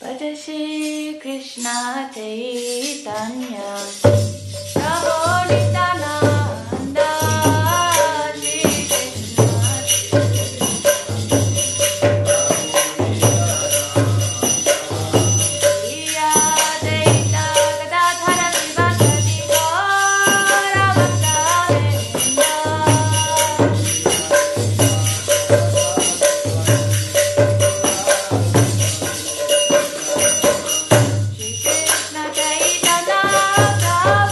Bhaja Shri Krishna Chaitanya Prabhu Nityananda Shri Krishna Advaita Gadadhara Sivasadi Gaura Bhaktavinda Krishna Chaitanya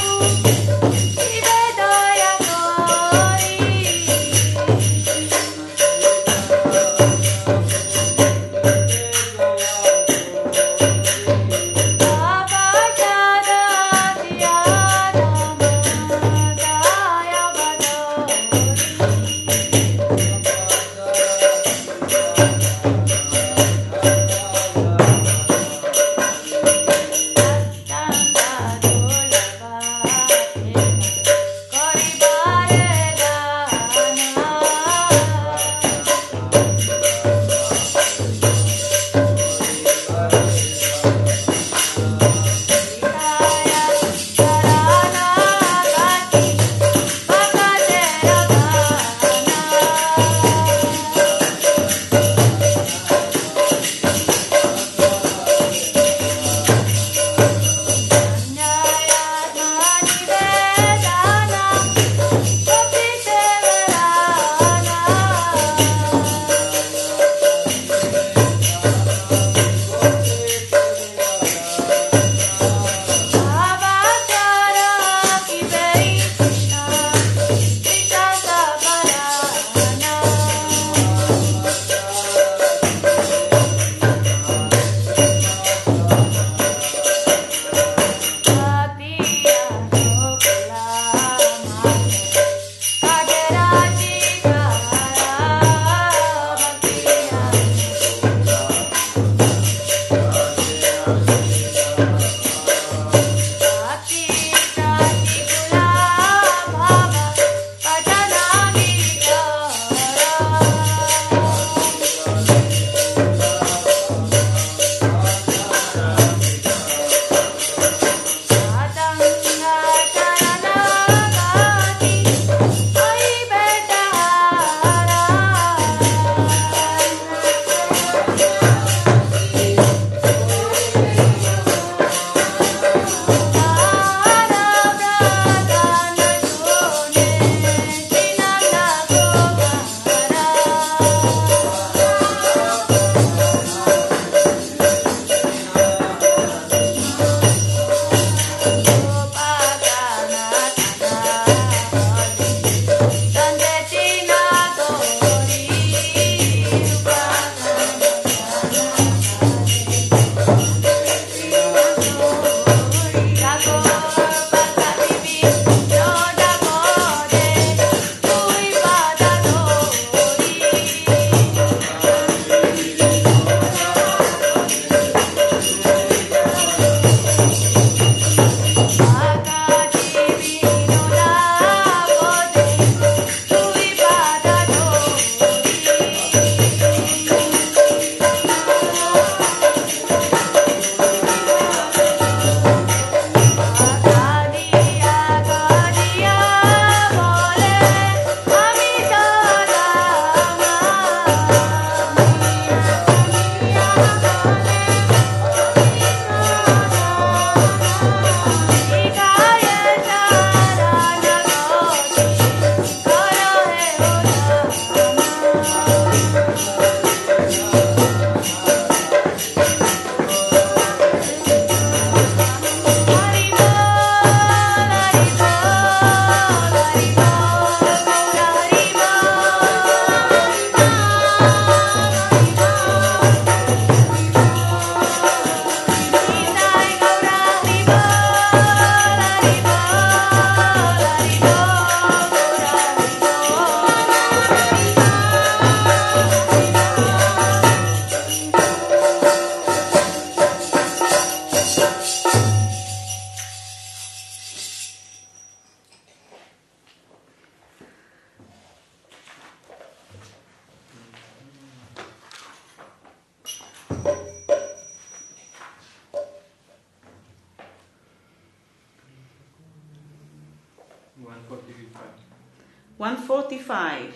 145.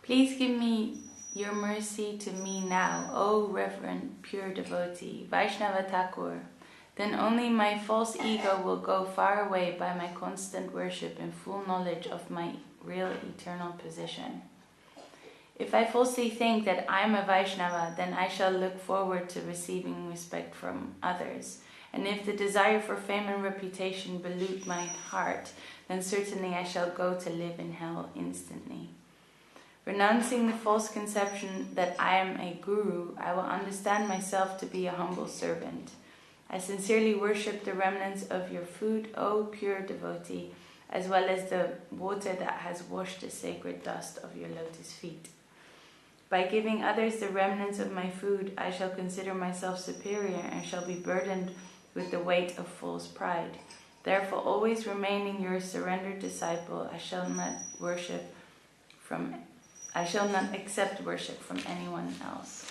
Please give me your mercy to me now, O reverend, pure devotee, Vaishnava Thakur. Then only my false ego will go far away by my constant worship and full knowledge of my real eternal position. If I falsely think that I am a Vaishnava, then I shall look forward to receiving respect from others. And if the desire for fame and reputation pollute my heart, then certainly I shall go to live in hell instantly. Renouncing the false conception that I am a guru, I will understand myself to be a humble servant. I sincerely worship the remnants of your food, O pure devotee, as well as the water that has washed the sacred dust of your lotus feet. By giving others the remnants of my food, I shall consider myself superior and shall be burdened with the weight of false pride. Therefore, always remaining your surrendered disciple, I shall not accept worship from anyone else.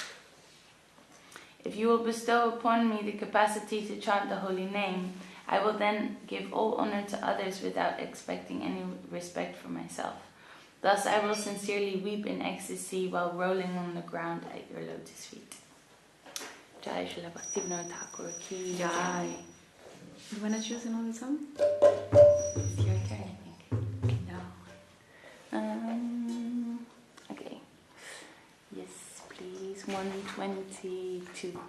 If you will bestow upon me the capacity to chant the holy name, I will then give all honor to others without expecting any respect for myself. Thus I will sincerely weep in ecstasy while rolling on the ground at your lotus feet. Jai Srila Bhaktivinoda Thakur ki Jai. You want to choose another song? It's your turn, I think. No. Okay. Yes, please. 122.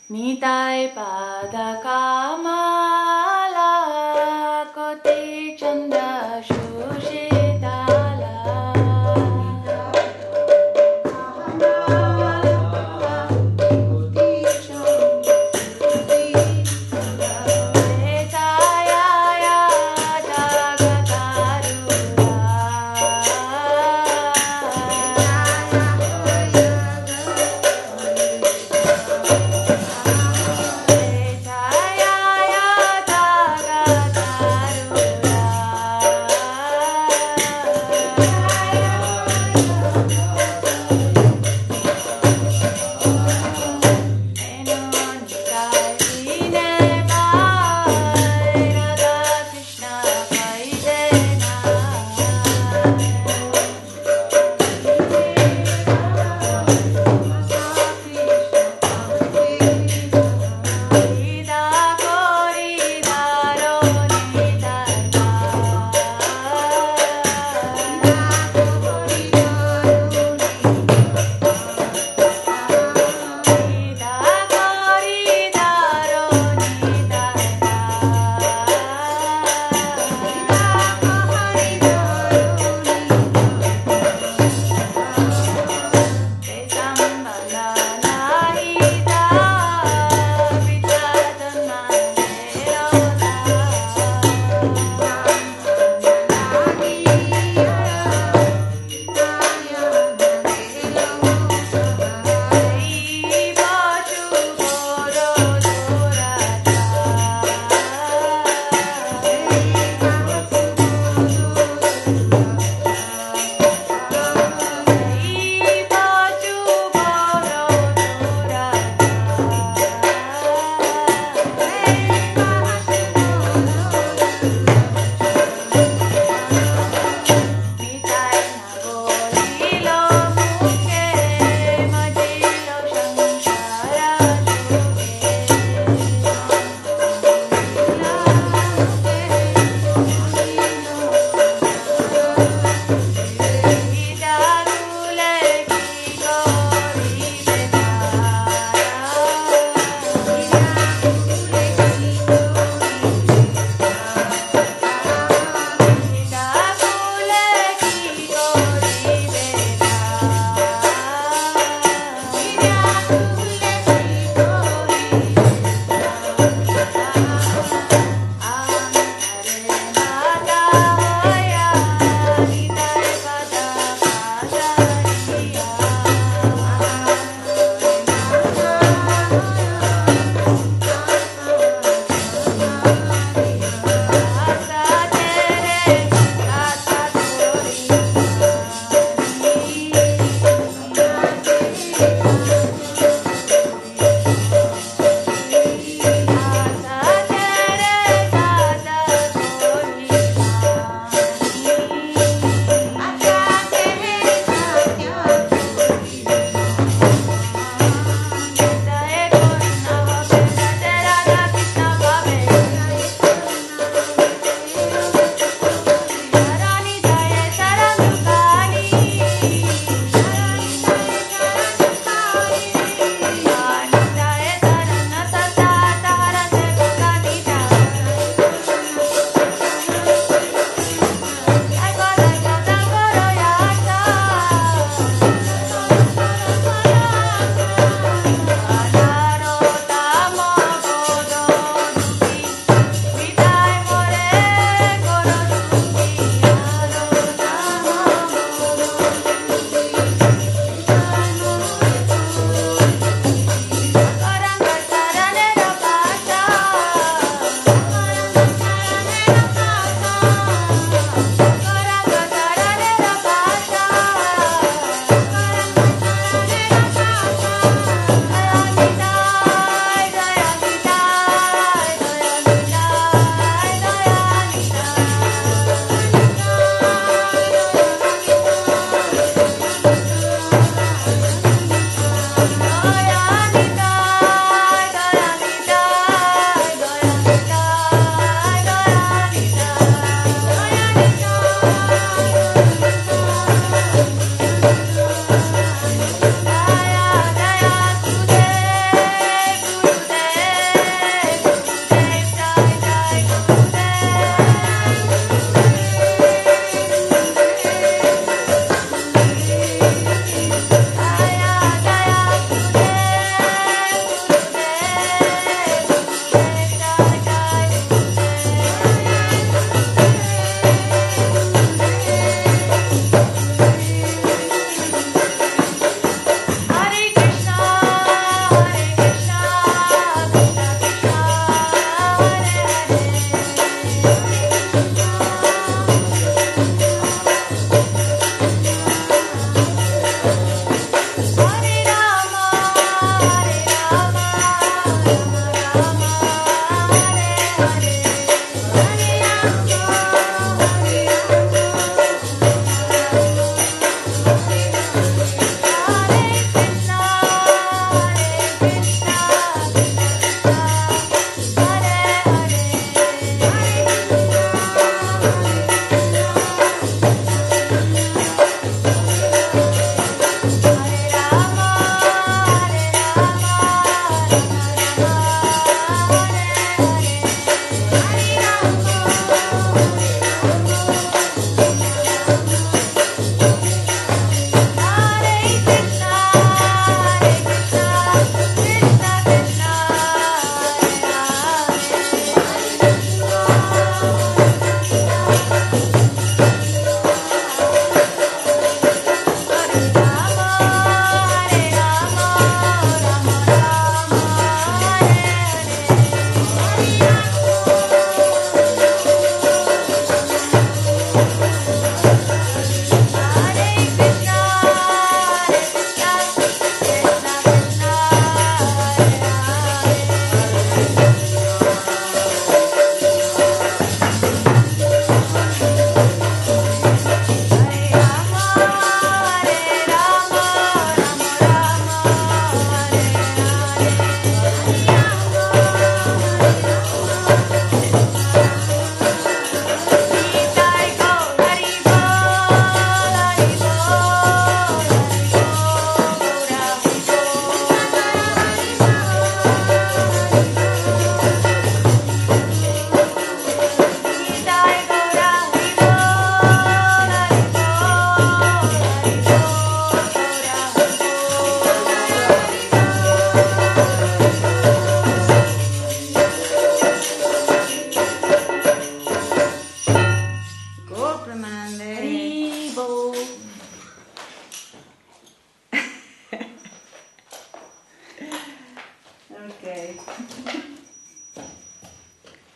Nitai pada kamala koti chanda shushitala. Yeah.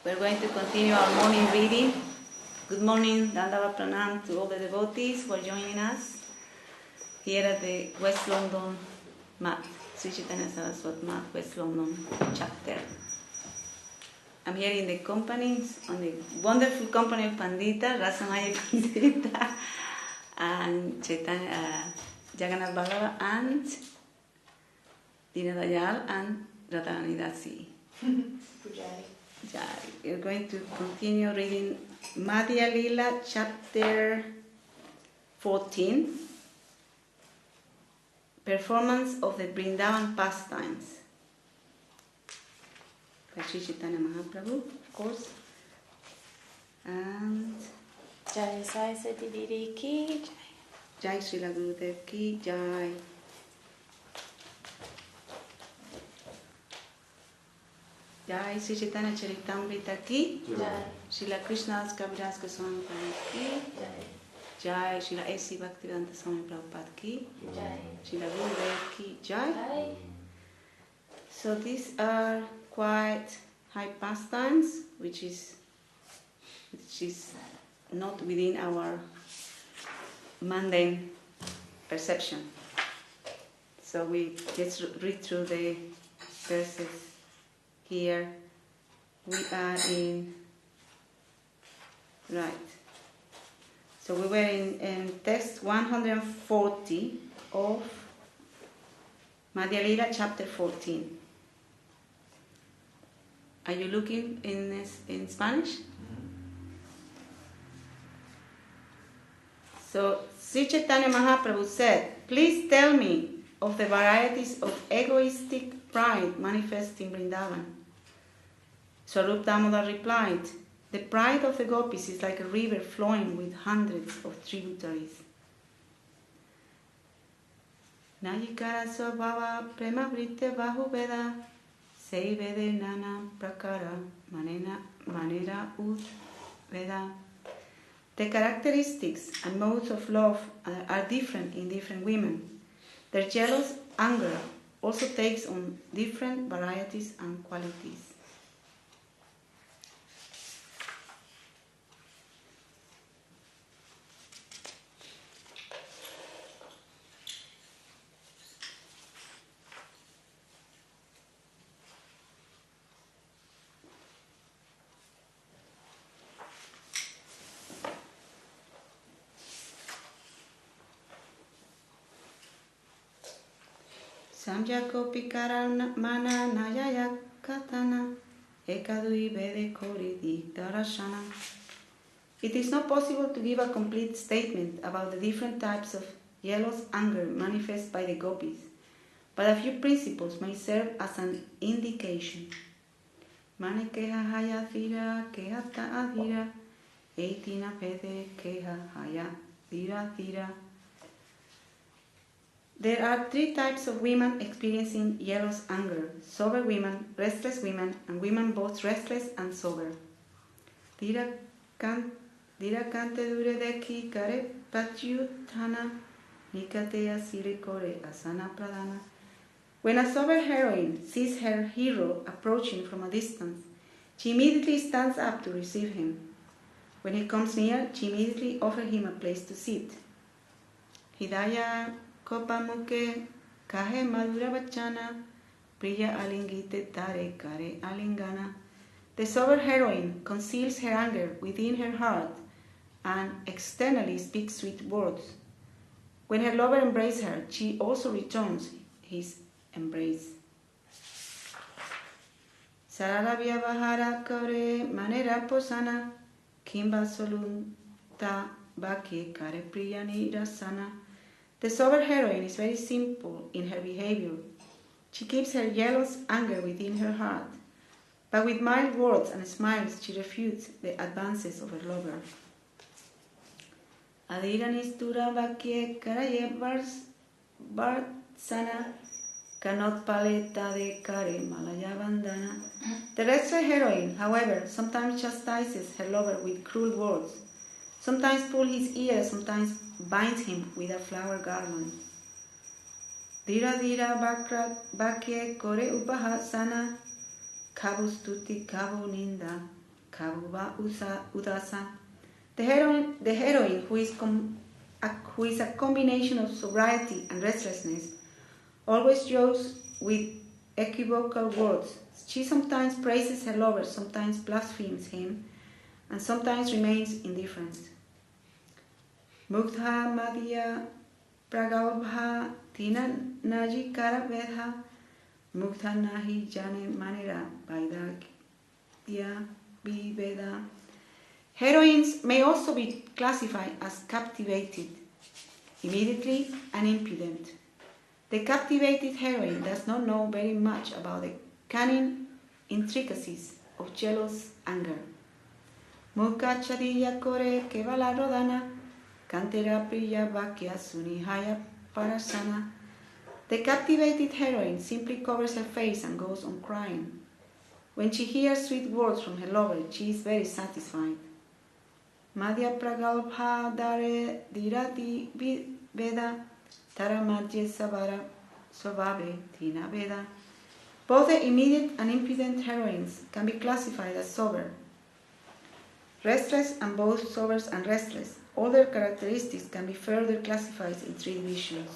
We're going to continue our morning reading. Good morning, Dandava Pranam to all the devotees who are joining us here at the West London Math, Sri Chaitanya Saraswat Math, West London chapter. I'm here in the company, on the wonderful company of Pandita, Rasamaya Pandita, and Chaitanya, Jagannath Ballava, and Dina Dayal, and Radharani Dasi. We're going to continue reading Madhya Lila, chapter 14, Performance of the Vrindavan Pastimes, by Sri Chaitanya Mahaprabhu, of course. And Jai Sai Sati Didi Ki Jai. Jai Srila Gurudev Ki Jai. Jai Sri Chaitanya Charitamrita Ki Jai. Srila Krishnadas Kaviraj Goswami Maharaj Ki Jai. Jai Srila A.C. Bhaktivedanta Swami Prabhupada Ki Jai. Srila Gurudev Ki Jai. Jai. So these are quite high pastimes, which is not within our mundane perception. So let's read through the verses. Here we are in, right. So we were in text 140 of Madhya Lila, chapter 14. Are you looking in Spanish? So Sri Chaitanya Mahaprabhu said, "Please tell me of the varieties of egoistic pride manifest in Vrindavan." Swarup Damodar replied, "The pride of the gopis is like a river flowing with hundreds of tributaries. Nayikara Swabhava Prema Vritte Bahuveda Seivede Nana Prakara Manera Ud Veda." The characteristics and modes of love are different in different women. Their jealous anger also takes on different varieties and qualities. Samjako pikara mana nayaya katana ekadui vede kori darashana. It is not possible to give a complete statement about the different types of jealous anger manifest by the gopis, but a few principles may serve as an indication. Mane keha haya thira kehata adhira eitina pede keha haya thira thira. There are three types of women experiencing jealous anger: sober women, restless women, and women both restless and sober. Dira kante dure deki kare patyuthana nikateya sire kore asana pradana. When a sober heroine sees her hero approaching from a distance, she immediately stands up to receive him. When he comes near, she immediately offers him a place to sit. Hidaya Kopamuke kahe madura bachana priya alingite tare kare alingana. The sober heroine conceals her anger within her heart and externally speaks sweet words. When her lover embraces her, she also returns his embrace. Sarala vyavahara kare manera posana kimba solunta baki kare priyani rasana. The sober heroine is very simple in her behavior. She keeps her jealous anger within her heart, but with mild words and smiles she refutes the advances of her lover. Adiranistura vakye karaye varsana kanot paleta de kare malaya bandana. The restless heroine, however, sometimes chastises her lover with cruel words, sometimes pulls his ear, sometimes binds him with a flower garland. Dira dira bakye kore upahasana kabu stuti kabu ninda Kabuba Udasa. The heroine who is a combination of sobriety and restlessness, always jokes with equivocal words. She sometimes praises her lover, sometimes blasphemes him, and sometimes remains indifferent. Mugdha Madhya Pragalbha Tina Naji Karavedha Mugdha Nahi Jane Manira Vaidagya Viveda. Heroines may also be classified as captivated, immediately and impudent. The captivated heroine does not know very much about the cunning intricacies of jealous anger. Mukha chadilla kore kevala rodana, kantera priya vakya sunihaya parasana. The captivated heroine simply covers her face and goes on crying. When she hears sweet words from her lover, she is very satisfied. Madhya pragalbha dare dirati veda taramadje savara svabhave tina veda. Both the immediate and impudent heroines can be classified as sober, restless, and both sober and restless. All their characteristics can be further classified in 3 divisions.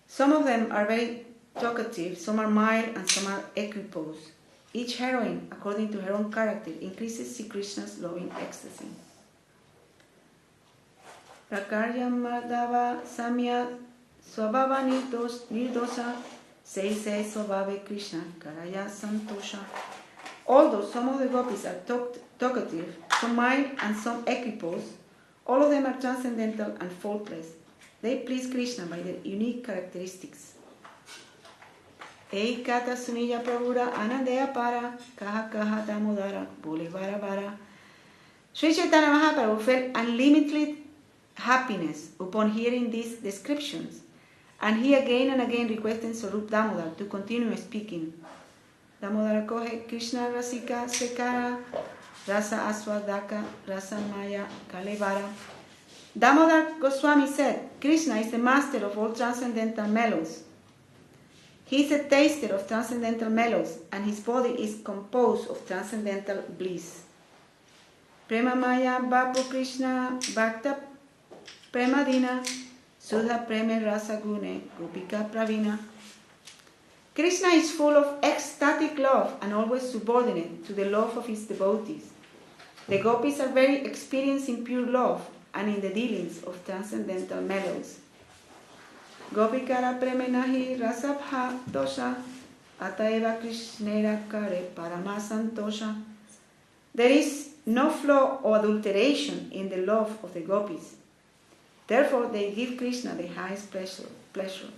Some of them are very talkative, some are mild, and some are equipoise. Each heroine, according to her own character, increases Sri Krishna's loving ecstasy. Prakarya Madhava Samya Swabhava Nirdosa Seise Swabhave Krishna Karaya Santosha. Although some of the gopis are talkative, some mild and some equipoise, all of them are transcendental and faultless. They please Krishna by their unique characteristics. Ei kata sunija prabhura anandaya para kaha kaha damodara bole vara vara. Sri Chaitanya Mahaprabhu felt unlimited happiness upon hearing these descriptions, and he again and again requested Swarup Damodar to continue speaking. Damodara kohe Krishna rasika sekara rasa aswadaka rasa maya kalevara. Damodar Goswami said, Krishna is the master of all transcendental mellows. He is a taster of transcendental mellows, and his body is composed of transcendental bliss. Prema Maya Bapu Krishna Bhakta Premadina Sudha Preme Rasa Gune Gopika Pravina. Krishna is full of ecstatic love and always subordinate to the love of his devotees. The gopis are very experienced in pure love and in the dealings of transcendental mellows. Gopikara premenahi rasabha dosha ataeva krishnera kare paramasantosha. There is no flaw or adulteration in the love of the gopis. Therefore, they give Krishna the highest pleasure.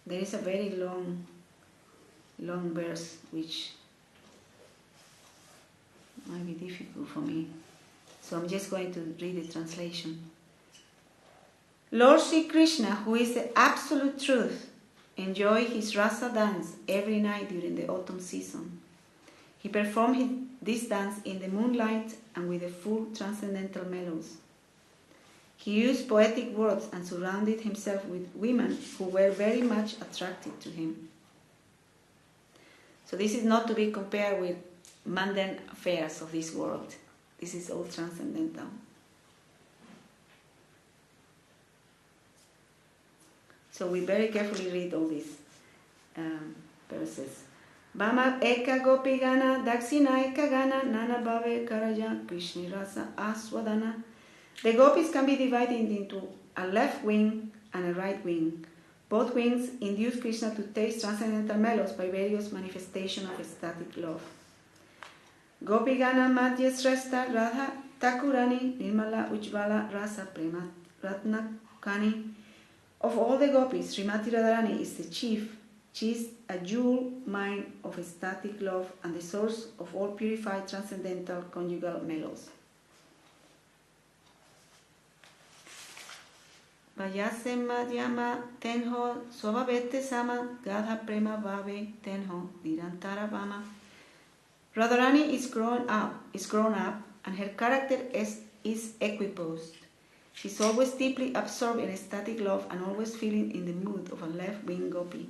There is a very long verse which might be difficult for me, so I'm just going to read the translation. Lord Sri Krishna, who is the absolute truth, enjoyed his rasa dance every night during the autumn season. He performed this dance in the moonlight and with the full transcendental mellows. He used poetic words and surrounded himself with women who were very much attracted to him. So this is not to be compared with mundane affairs of this world. This is all transcendental. So we very carefully read all these verses. Bama eka gopi gana, daksina eka gana, nana bhave karaja, krishni rasa aswadana. The gopis can be divided into a left wing and a right wing. Both wings induce Krishna to taste transcendental mellows by various manifestations of ecstatic love. Gopigana Madhya Srestha Radha Thakurani Nirmala Ujvala Rasa Prema Ratnakani. Of all the gopis, Srimati Radharani is the chief. She is a jewel mine of ecstatic love and the source of all purified transcendental conjugal mellows. Vayase Madhyama Tenho Swabhavete Sama Gadha Prema Bhave Tenho Nirantara Vama. Radharani is grown up and her character is equiposed. She's always deeply absorbed in ecstatic love and always feeling in the mood of a left-wing gopi.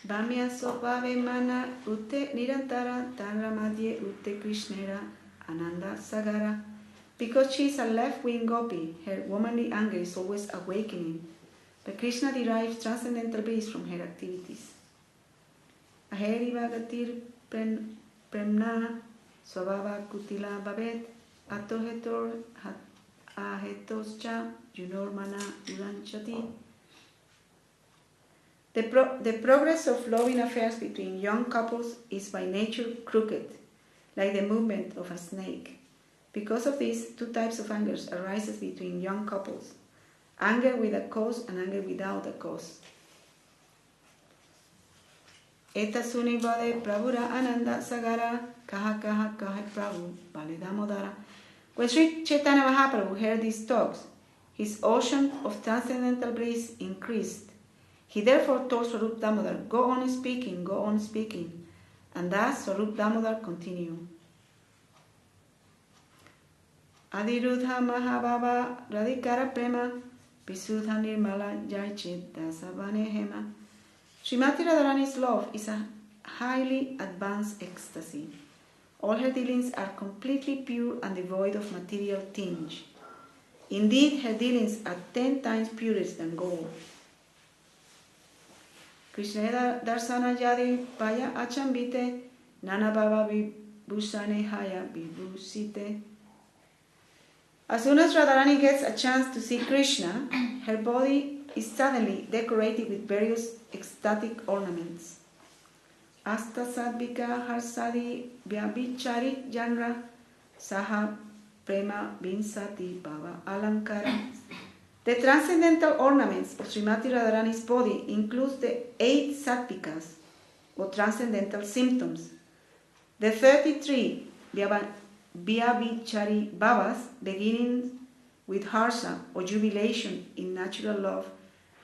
Bhamya Sopave Mana Ute Nirantara Tanra Madhye Ute Krishnera Ananda Sagara. Because she is a left-wing gopi, her womanly anger is always awakening, but Krishna derives transcendental bliss from her activities. Aheri Bhagatir Premna Swabhava Kutila Babet Atohetor Ahetoscha Junormana Uranchati. The progress of loving affairs between young couples is by nature crooked, like the movement of a snake. Because of this, two types of anger arises between young couples: anger with a cause and anger without a cause. Eta suni vade prabhura ananda sagara kaha kaha kaha prabhu validamodara. When Sri Chaitanya Mahaprabhu heard these talks, his ocean of transcendental bliss increased. He therefore told Swarup Damodar, go on speaking, and thus Swarup Damodar continued. Adirudha Mahabhava Radhikara Prema Visudha Nirmala Jaichit Dasavane Hema. Srimati Radharani's love is a highly advanced ecstasy. All her dealings are completely pure and devoid of material tinge. Indeed, her dealings are 10 times purer than gold. Krishna darsana yadi paya achambite nana baba vibhusane haya vibhusite. As soon as Radharani gets a chance to see Krishna, her body is suddenly decorated with various ecstatic ornaments. Asta sadvika harsadi vyabhichari janra saha prema vinsati bhava alankara. The transcendental ornaments of Srimati Radharani's body includes the 8 sattvikas, or transcendental symptoms, the 33 vyabhichari bhavas, beginning with harsha, or jubilation in natural love,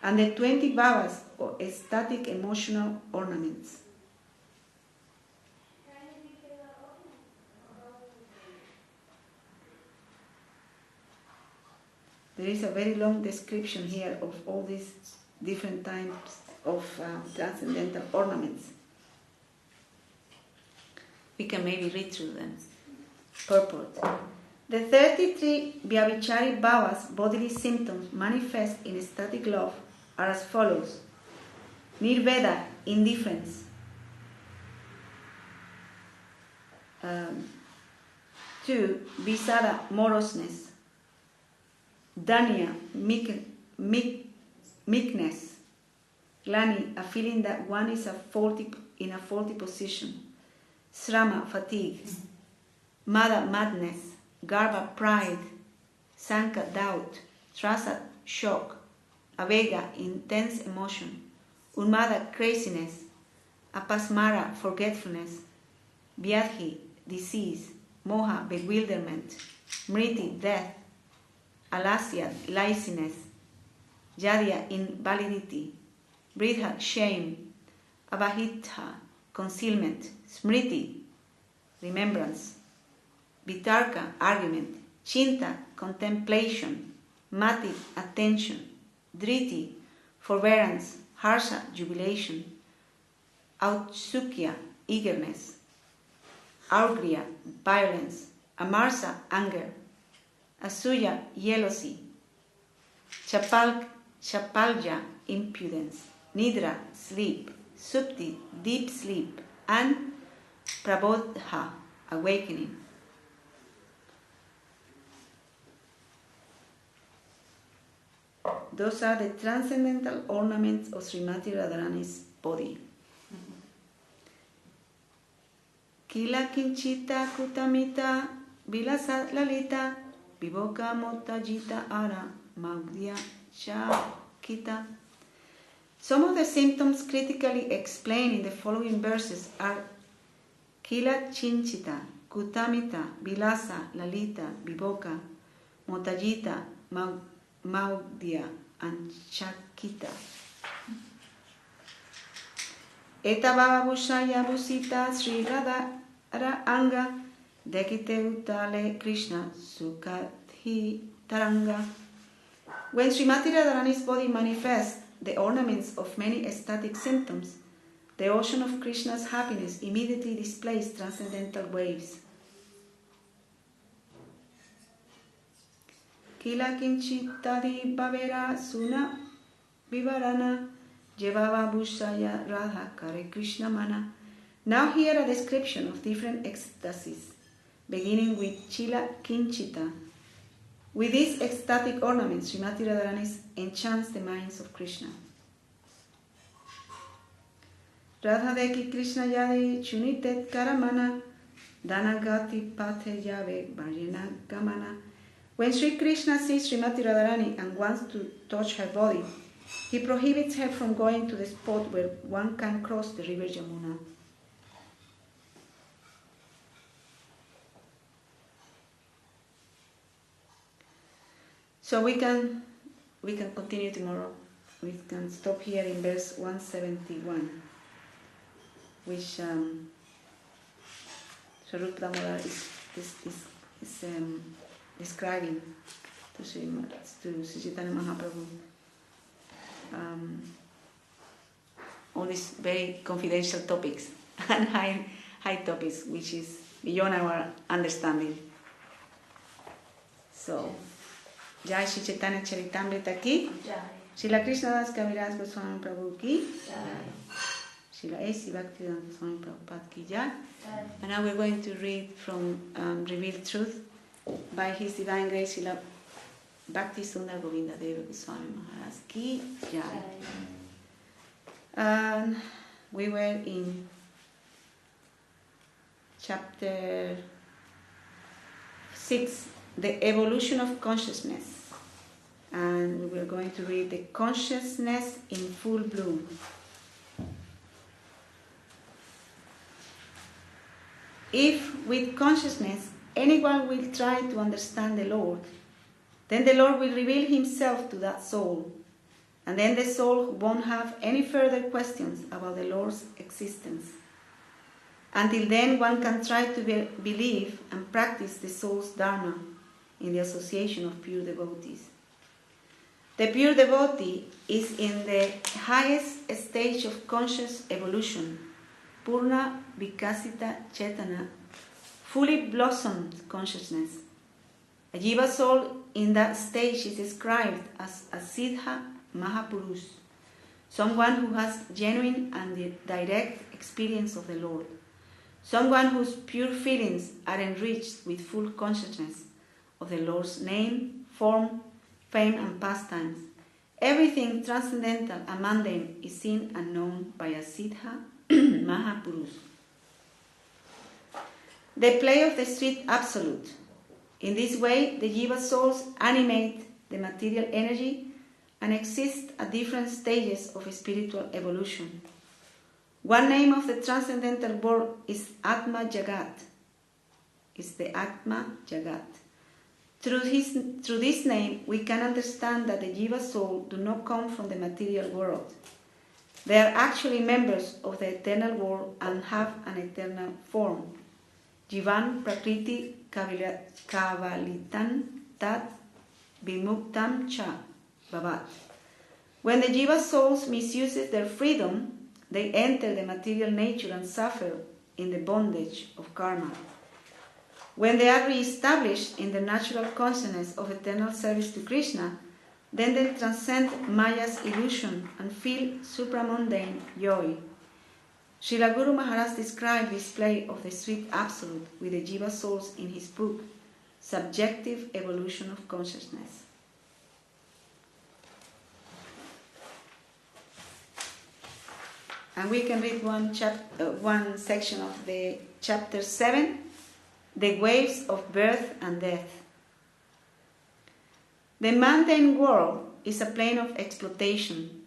and the 20 bhavas, or ecstatic emotional ornaments. There is a very long description here of all these different types of transcendental ornaments. We can maybe read through them. Purport. The 33 Vyabhichari Bhavas bodily symptoms manifest in ecstatic love are as follows. Nirveda, indifference. 2. Visada, moroseness. Danya, meekness. Glani, a feeling that one is in a faulty position. Srama, fatigue. Mada, madness. Garva, pride. Sanka, doubt. Trasa, shock. Avega, intense emotion. Unmada, craziness. Apasmara, forgetfulness. Vyadhi, disease. Moha, bewilderment. Mriti, death. Alasya, laziness. Jadya, invalidity. Bridha, shame. Abahitha, concealment. Smriti, remembrance. Vitarka, argument. Chinta, contemplation. Mati, attention. Driti, forbearance. Harsha, jubilation. Autsukya, eagerness. Augriya, violence. Amarsa, anger. Asuya, jealousy. Chapalja, impudence. Nidra, sleep. Supti, deep sleep. And prabodha, awakening. Those are the transcendental ornaments of Srimati Radharani's body. Kila kinchita kutamita vilasat lalita vivoka motajita ara magdya shakita. Some of the symptoms critically explained in the following verses are Kila Chinchita, Kutamita, Vilasa, Lalita, Viboka, Motajita, Maudya, and Shakita. Eta Baba Bushaya Busita Sri Radha Anga Dekite Utale Krishna Sukadhi Taranga. When Srimati Radharani's body manifests the ornaments of many ecstatic symptoms, the ocean of Krishna's happiness immediately displays transcendental waves. Kila kinchitadi bhavera suna vivarana jevava bhushaya radha kare Krishna mana. Now hear a description of different ecstasies, beginning with Chila Kinchita. With these ecstatic ornaments, Srimati Radharani enchants the minds of Krishna. Radha Deki Krishna Yadi Chunitet Karamana Danagati Pate Yave Bharjana Gamana. When Sri Krishna sees Srimati Radharani and wants to touch her body, he prohibits her from going to the spot where one can cross the river Yamuna. So we can continue tomorrow. We can stop here in verse 171, which Swarup Damodar is describing to Sri Chaitanya Mahaprabhu all these very confidential topics and high topics, which is beyond our understanding. So, Jai Shri Chaitanya Charitamrita ki, Srila Krishna Das Kaviraj Goswami Prabhu ki, Srila A.C. Bhaktivedanta Swami Prabhupada ki jai. And now we're going to read from Revealed Truth by His Divine Grace Srila Bhakti Sundar Govinda Deva Goswami Maharaj ki jai. And we were in chapter 6, the evolution of consciousness. And we were going to read the consciousness in full bloom. If with consciousness anyone will try to understand the Lord, then the Lord will reveal himself to that soul, and then the soul won't have any further questions about the Lord's existence. Until then, one can try to believe and practice the soul's dharma in the association of pure devotees. The pure devotee is in the highest stage of conscious evolution, Purna Vikasita Chetana, fully blossomed consciousness. A jiva soul in that stage is described as a Siddha Mahapurush, someone who has genuine and direct experience of the Lord, someone whose pure feelings are enriched with full consciousness of the Lord's name, form, fame and pastimes. Everything transcendental and mundane is seen and known by a Siddha Mahapurush. The play of the sweet absolute. In this way, the jiva souls animate the material energy and exist at different stages of spiritual evolution. One name of the transcendental world is Atma Jagat. It's the Atma Jagat. Through this name, we can understand that the jiva soul do not come from the material world. They are actually members of the eternal world and have an eternal form. Jivan Prakriti Kavalitan Tat Vimuktam Cha Bhavat. When the jiva souls misuses their freedom, they enter the material nature and suffer in the bondage of karma. When they are re-established in the natural consciousness of eternal service to Krishna, then they transcend Maya's illusion and feel supramundane joy. Srila Guru Maharaj described this play of the sweet absolute with the jiva souls in his book, Subjective Evolution of Consciousness. And we can read one section of the chapter 7, the waves of birth and death. The mundane world is a plane of exploitation.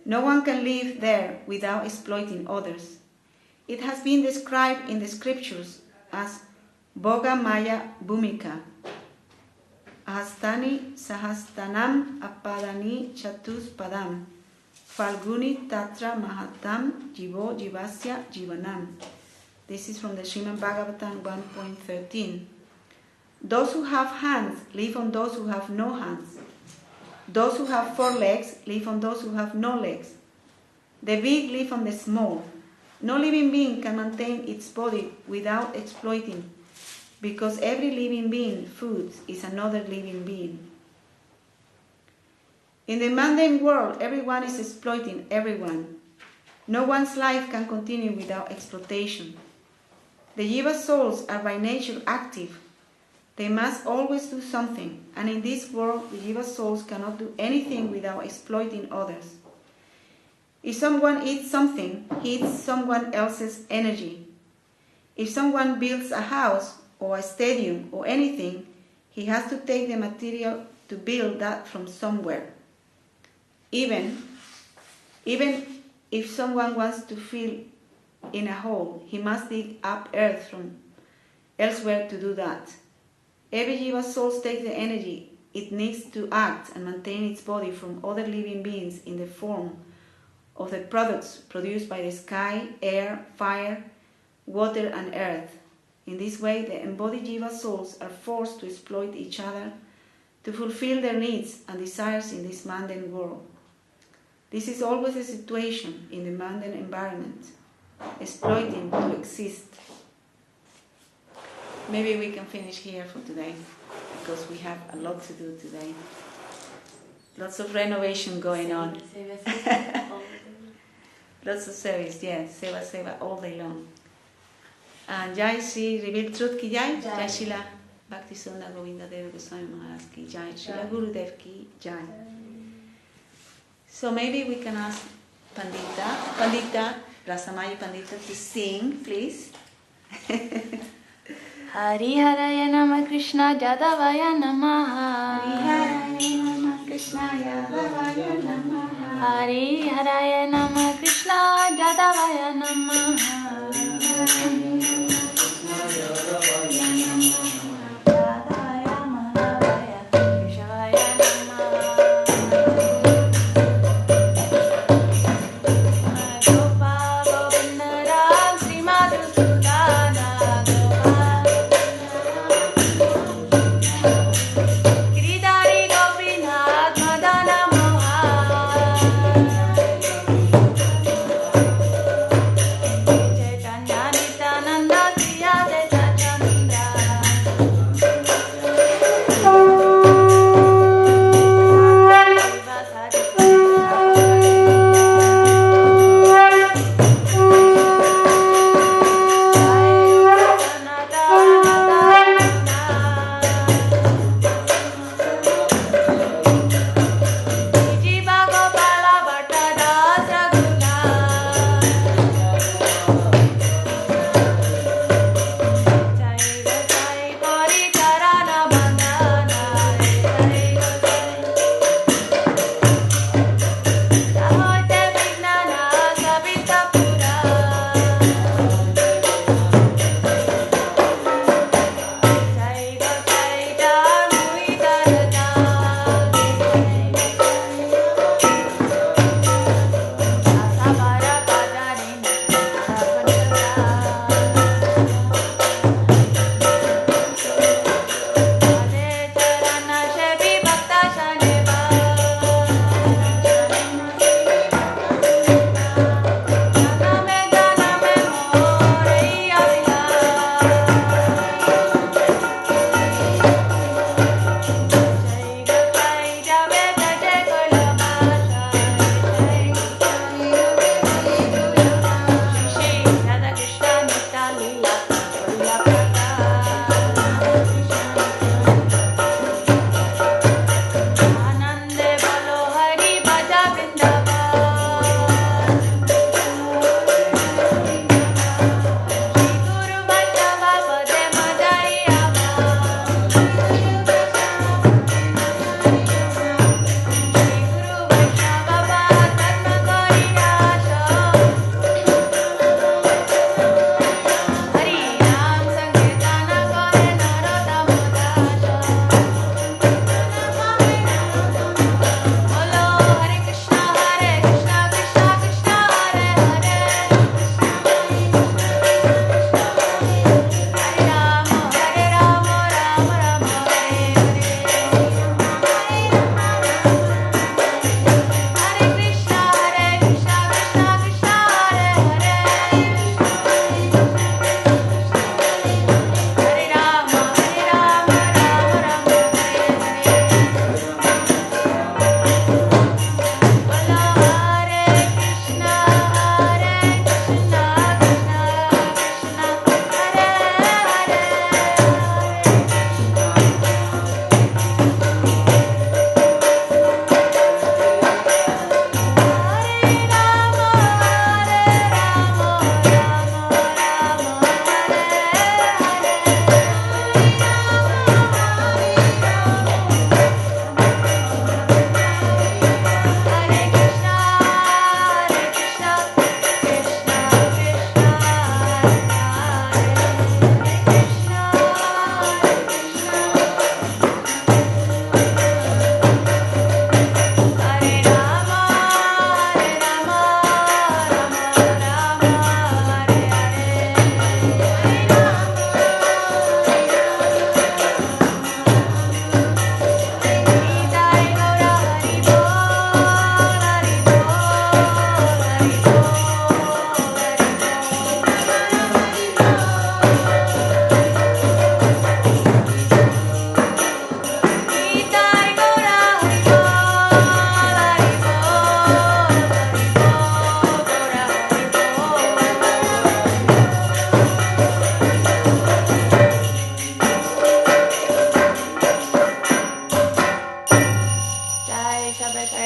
No one can live there without exploiting others. It has been described in the scriptures as Boga Maya Bhumika. Ahastani Sahastanam Apadani Chatus Padam. Falguni Tatra Mahatam Jivo Jivasya Jivanam. This is from the Srimad Bhagavatam 1.13. Those who have hands live on those who have no hands. Those who have 4 legs live on those who have no legs. The big live on the small. No living being can maintain its body without exploiting, because every living being food is another living being. In the mundane world, everyone is exploiting everyone. No one's life can continue without exploitation. The Jiva souls are by nature active. They must always do something, and in this world, the Jiva souls cannot do anything without exploiting others. If someone eats something, he eats someone else's energy. If someone builds a house or a stadium or anything, he has to take the material to build that from somewhere. Even if someone wants to fill in a hole, he must dig up earth from elsewhere to do that. Every Jiva soul takes the energy it needs to act and maintain its body from other living beings in the form of the products produced by the sky, air, fire, water, and earth. In this way, the embodied Jiva souls are forced to exploit each other to fulfill their needs and desires in this mundane world. This is always the situation in the mundane environment, exploiting to exist. Maybe we can finish here for today, because we have a lot to do today. Lots of renovation going on. Lots of service, yes. Seva all day long. And Jai Shri Revealed Truth Ki Jai. Jai Shila Bhakti Sunda Govinda Deva Goswami Maharaj Ki Jai. Shila Gurudev Ki Jai. So maybe we can ask Pandita, Rasamaya Pandita to sing, please. Hari Haraya Nama Krishna Jadavaya Namaha. Hari Haraya Nama Krishna Yadavaya Namaha. Hari Haraya Nama Krishna Jadavaya Namaha. Chaitanya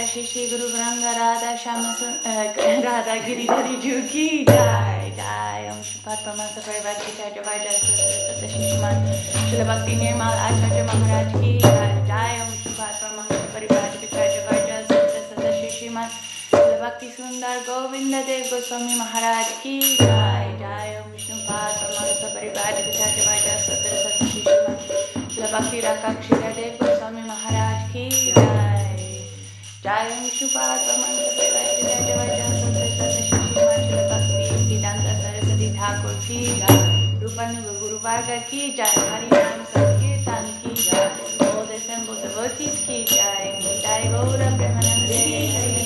Shri Shri Guru Vranga Radha Shama Radha Giridhari Ju ki Jai Jai Om Shubhat Pamansa Parivat ki Jai Jai Jai Sata Shishmat Shila Bhakti Nirmal Acharya Maharaj ki Jai Jai Om Shubhat Pamansa Parivat ki Jai Jai Jai Sata Shishmat Shila Bhakti Sundar Govinda Dev Goswami Maharaj ki Jai Jai Om Shubhat Pamansa Parivat ki Jai Jai Jai Sata Shishmat Shila Bhakti Rakshira Dev Goswami Maharaj ki Jai Jai Om Shubhat Pamansa Parivat ki Jai Jai Jai Sata Shishmat Shila Bhakti Siddhanta Saraswati Thakur ki Jai Rupanuga Guru Varga ki Jai Hari Nam Sankirtan ki Jai All the assembled devotees ki Jai Jai Gaura Premanande Hari